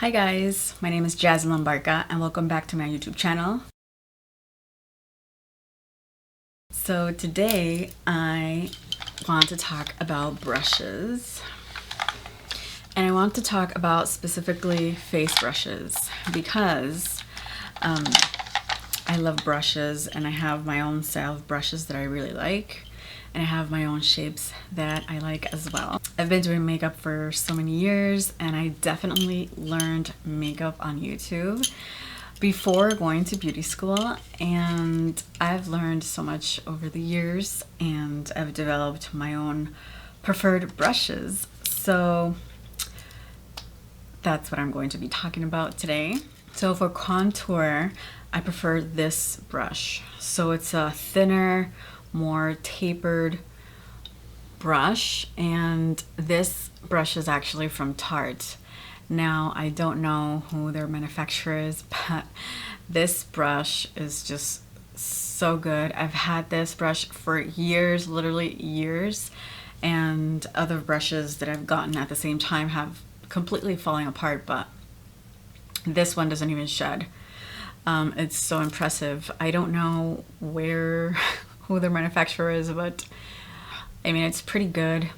Hi guys, my name is Jazmine Lambarca and welcome back to my YouTube channel. So today I want to talk about brushes, and I want to talk about specifically face brushes because I love brushes and I have my own style of brushes that I really like, and I have my own shapes that I like as well. I've been doing makeup for so many years and I definitely learned makeup on YouTube before going to beauty school, and I've learned so much over the years and I've developed my own preferred brushes. So that's what I'm going to be talking about today. So for contour, I prefer this brush. So it's a thinner, more tapered brush, and this brush is actually from Tarte. Now I don't know who their manufacturer is, but this brush is just so good. I've had this brush for years, literally years, and other brushes that I've gotten at the same time have completely fallen apart, but this one doesn't even shed. It's so impressive. I don't know who their manufacturer is, but I mean, it's pretty good.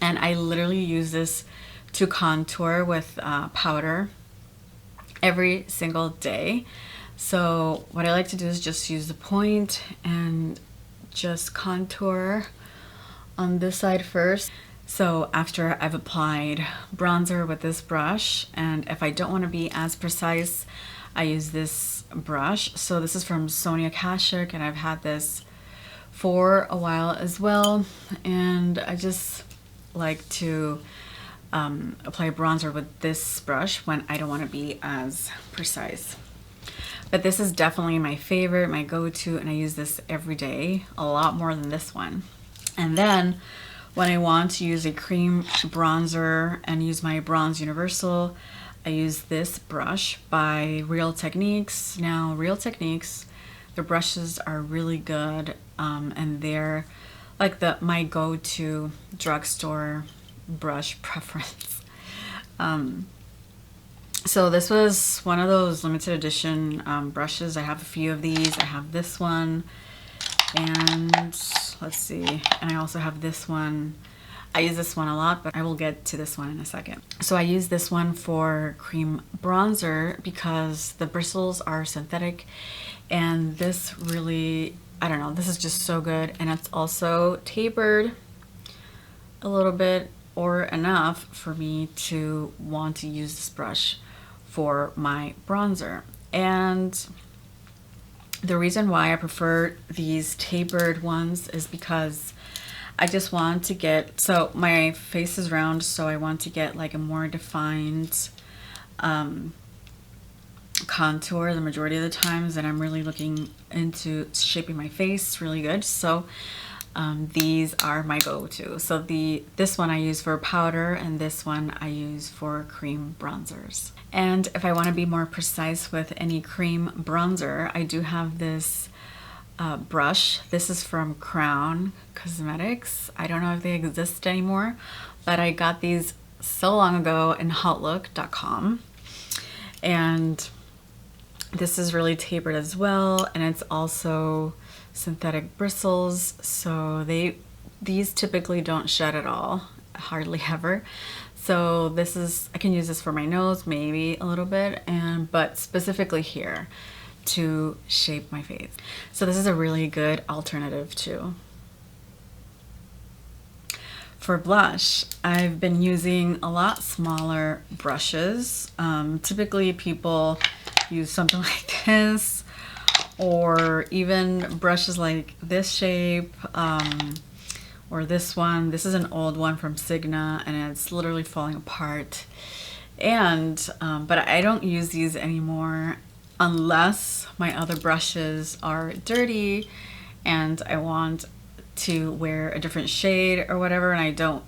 And I literally use this to contour with powder every single day. So what I like to do is just use the point and just contour on this side first. So after I've applied bronzer with this brush, and if I don't want to be as precise, I use this brush. So this is from Sonia Kashuk, and I've had this for a while as well, and I just like to apply bronzer with this brush when I don't want to be as precise. But this is definitely my favorite, my go-to, and I use this every day, a lot more than this one. And then when I want to use a cream bronzer and use my Bronze Universal, I use this brush by Real Techniques. Now, Real Techniques, their brushes are really good, and they're like my go-to drugstore brush preference. So this was one of those limited edition brushes. I have a few of these. I have this one, and let's see, and I also have this one. I use this one a lot, but I will get to this one in a second. So I use this one for cream bronzer because the bristles are synthetic, and this really, I don't know, this is just so good. And it's also tapered a little bit, or enough for me to want to use this brush for my bronzer. And the reason why I prefer these tapered ones is because I just want to get, so my face is round, so I want to get like a more defined contour the majority of the times, and I'm really looking into shaping my face really good. So these are my go-to. So this one I use for powder, and this one I use for cream bronzers. And if I want to be more precise with any cream bronzer, I do have this brush. This is from Crown Cosmetics. I don't know if they exist anymore, but I got these so long ago in hotlook.com, and this is really tapered as well, and it's also synthetic bristles, so these typically don't shed at all, hardly ever. So this is, I can use this for my nose maybe a little bit, but specifically here to shape my face. So this is a really good alternative too. For blush, I've been using a lot smaller brushes. Typically people use something like this, or even brushes like this shape, or this one. This is an old one from Signa, and it's literally falling apart. And but I don't use these anymore unless my other brushes are dirty and I want to wear a different shade or whatever, and I don't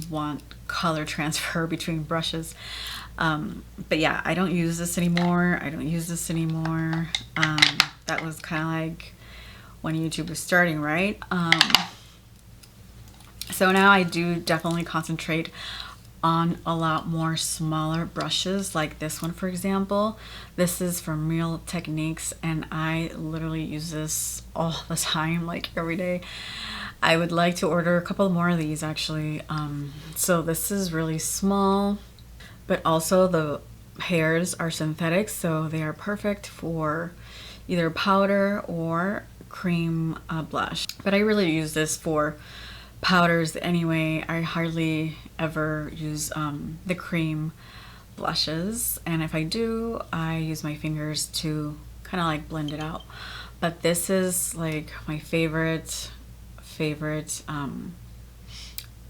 want color transfer between brushes. But yeah, I don't use this anymore. That was kind of like when YouTube was starting, right? So now I do definitely concentrate on a lot more smaller brushes, like this one for example. This is from Real Techniques, and I literally use this all the time, like every day. I would like to order a couple more of these actually. So this is really small, but also the hairs are synthetic, so they are perfect for either powder or cream blush. But I really use this for powders anyway. I hardly ever use the cream blushes, and if I do, I use my fingers to kind of like blend it out. But this is like my favorite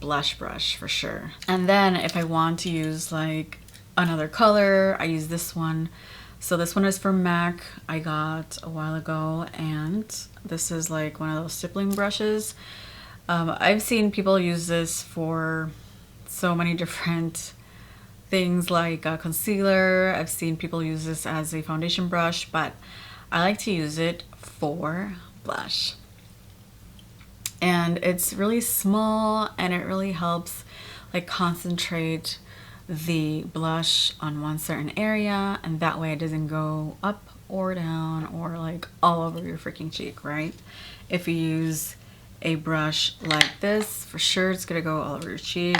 blush brush for sure. And then if I want to use like another color, I use this one. So this one is from MAC, I got a while ago, and this is like one of those stippling brushes. I've seen people use this for so many different things, like concealer. I've seen people use this as a foundation brush, but I like to use it for blush. And it's really small, and it really helps like concentrate the blush on one certain area, and that way it doesn't go up or down or like all over your freaking cheek, right? If you use a brush like this, for sure it's gonna go all over your cheek.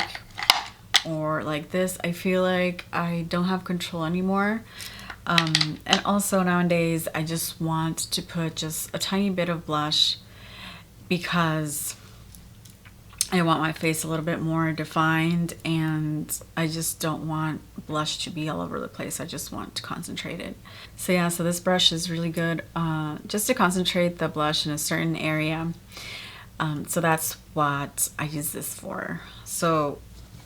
Or like this, I feel like I don't have control anymore. And also nowadays I just want to put just a tiny bit of blush because I want my face a little bit more defined, and I just don't want blush to be all over the place. I just want to concentrate it. So yeah, so this brush is really good just to concentrate the blush in a certain area. So that's what I use this for. So,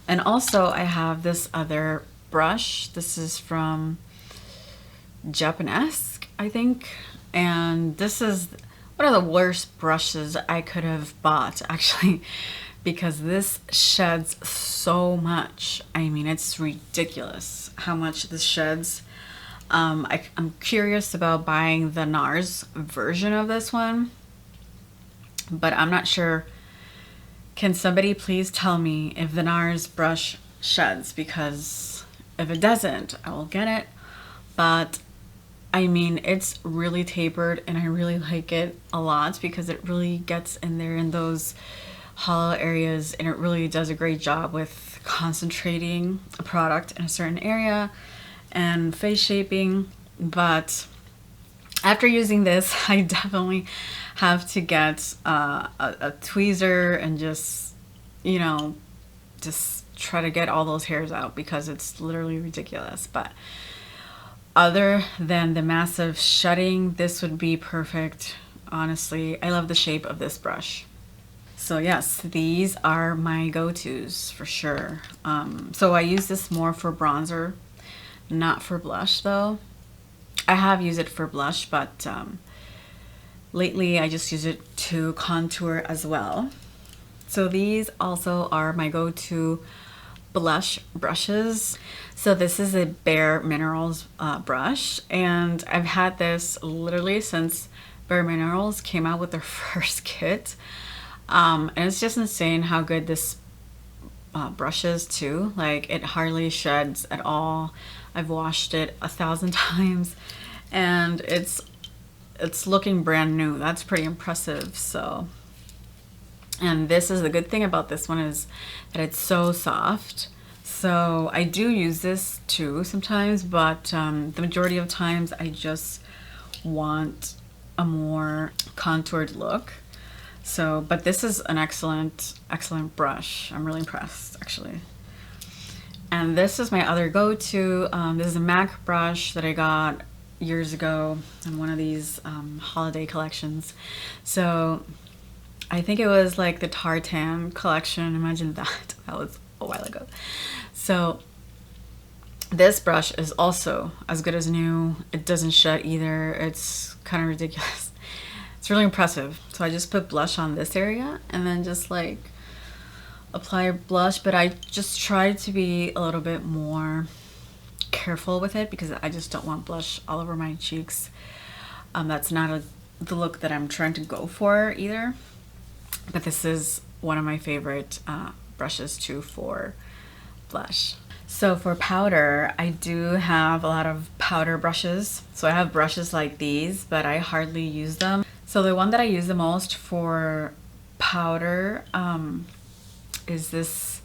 and also I have this other brush. This is from Japanese, I think. And this is one of the worst brushes I could have bought actually, because this sheds so much. I mean, it's ridiculous how much this sheds. I'm curious about buying the NARS version of this one, but I'm not sure. Can somebody please tell me if the NARS brush sheds? Because if it doesn't, I will get it. But I mean, it's really tapered, and I really like it a lot because it really gets in there in those hollow areas, and it really does a great job with concentrating a product in a certain area and face shaping. But after using this, I definitely have to get a tweezer and just, you know, just try to get all those hairs out because it's literally ridiculous. But other than the massive shedding, this would be perfect. Honestly, I love the shape of this brush. So yes, these are my go-tos for sure. So I use this more for bronzer, not for blush though. I have used it for blush, but lately I just use it to contour as well. So these also are my go-to blush brushes. So this is a Bare Minerals brush, and I've had this literally since Bare Minerals came out with their first kit. And it's just insane how good this brush is too. Like, it hardly sheds at all. I've washed it 1,000 times, and it's looking brand new. That's pretty impressive. So, and this is the good thing about this one, is that it's so soft. So I do use this too sometimes, but the majority of times I just want a more contoured look. So, but this is an excellent brush. I'm really impressed actually. And this is my other go-to. This is a MAC brush that I got years ago in one of these holiday collections. So I think it was like the tartan collection. Imagine that. That was a while ago. So this brush is also as good as new. It doesn't shed either. It's kind of ridiculous. It's really impressive. So I just put blush on this area and then just like apply blush, but I just try to be a little bit more careful with it because I just don't want blush all over my cheeks. That's not the look that I'm trying to go for either. But this is one of my favorite brushes too for blush. So for powder, I do have a lot of powder brushes. So I have brushes like these, but I hardly use them. So the one that I use the most for powder is this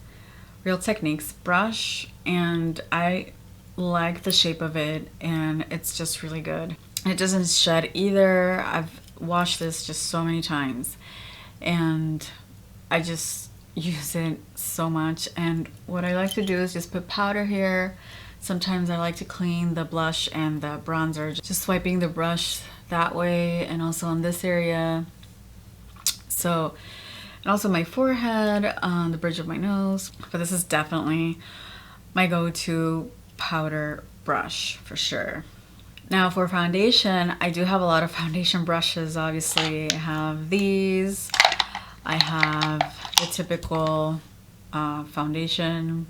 Real Techniques brush, and I like the shape of it, and it's just really good. It doesn't shed either. I've washed this just so many times, and I just use it so much. And what I like to do is just put powder here. Sometimes I like to clean the blush and the bronzer, just swiping the brush that way, and also on this area. So, and also my forehead, on the bridge of my nose. But this is definitely my go-to powder brush for sure. Now for foundation, I do have a lot of foundation brushes. Obviously, I have these. I have the typical foundation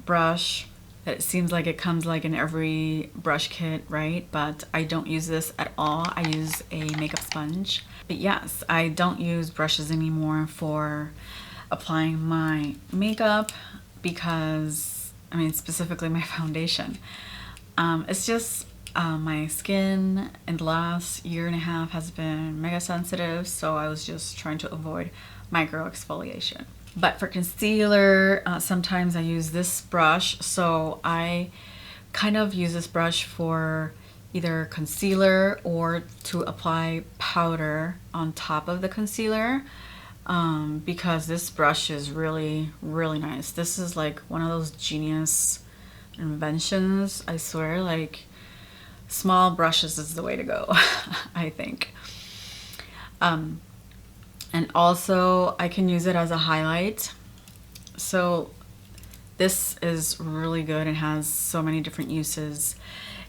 brush. It seems like it comes like in every brush kit, right? But I don't use this at all. I use a makeup sponge. But yes, I don't use brushes anymore for applying my makeup because, I mean, specifically my foundation. It's just my skin in the last year and a half has been mega sensitive, so I was just trying to avoid micro exfoliation. But for concealer, sometimes I use this brush. So I kind of use this brush for either concealer or to apply powder on top of the concealer, because this brush is really, really nice. This is like one of those genius inventions, I swear. Like, small brushes is the way to go, I think. And also I can use it as a highlight. So this is really good and has so many different uses.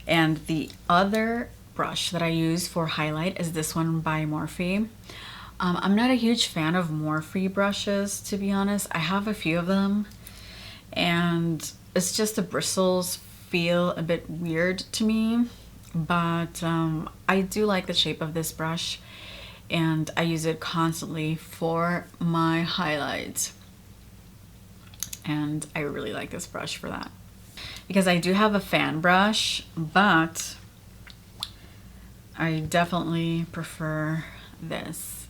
And the other brush that I use for highlight is this one by Morphe. I'm not a huge fan of Morphe brushes, to be honest. I have a few of them, and it's just the bristles feel a bit weird to me. But I do like the shape of this brush, and I use it constantly for my highlights. And I really like this brush for that. Because I do have a fan brush, but I definitely prefer this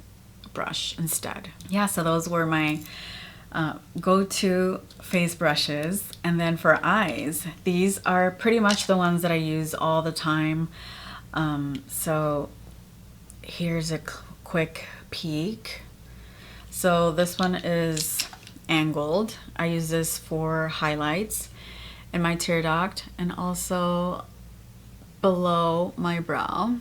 brush instead. Yeah, so those were my go-to face brushes. And then for eyes, these are pretty much the ones that I use all the time. So here's a quick peek. So this one is angled. I use this for highlights in my tear duct and also below my brow.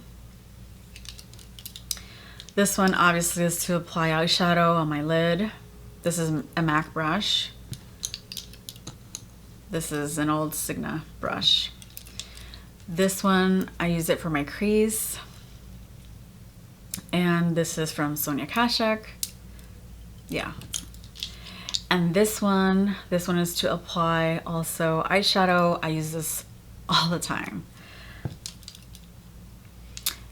This one obviously is to apply eyeshadow on my lid. This is a MAC brush. This is an old Sigma brush. This one, I use it for my crease. And this is from Sonia Kashuk. Yeah. And this one is to apply also eyeshadow. I use this all the time.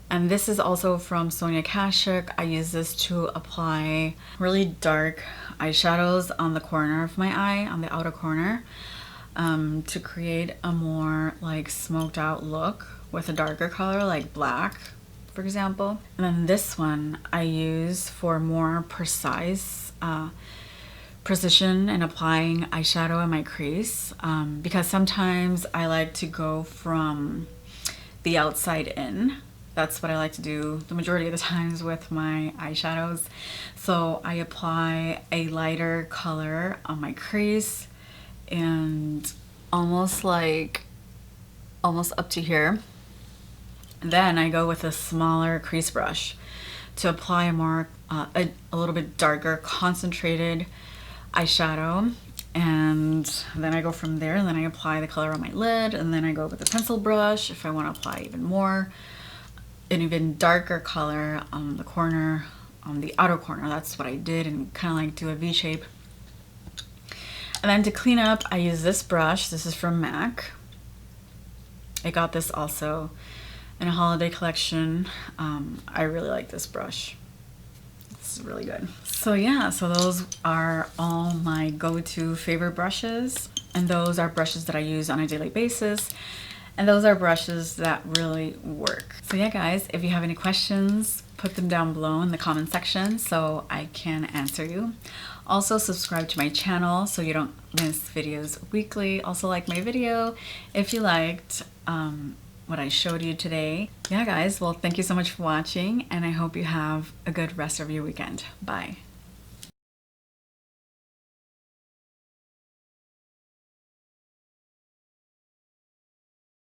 And this is also from Sonia Kashuk. I use this to apply really dark eyeshadows on the corner of my eye, on the outer corner, to create a more like smoked out look with a darker color like black, for example. And then this one I use for more precise precision in applying eyeshadow in my crease, because sometimes I like to go from the outside in. That's what I like to do the majority of the times with my eyeshadows. So I apply a lighter color on my crease and almost up to here. And then I go with a smaller crease brush to apply a more a little bit darker concentrated eyeshadow. And then I go from there, and then I apply the color on my lid, and then I go with a pencil brush if I want to apply even more, an even darker color on the corner, on the outer corner. That's what I did, and kind of like do a V shape. And then to clean up, I use this brush. This is from MAC. I got this also in a holiday collection. I really like this brush. It's really good. So yeah, so those are all my go-to favorite brushes, and those are brushes that I use on a daily basis, and those are brushes that really work. So yeah guys, if you have any questions, put them down below in the comment section so I can answer you. Also subscribe to my channel so you don't miss videos weekly. Also like my video if you liked what I showed you today. Yeah guys, well thank you so much for watching, and I hope you have a good rest of your weekend. Bye.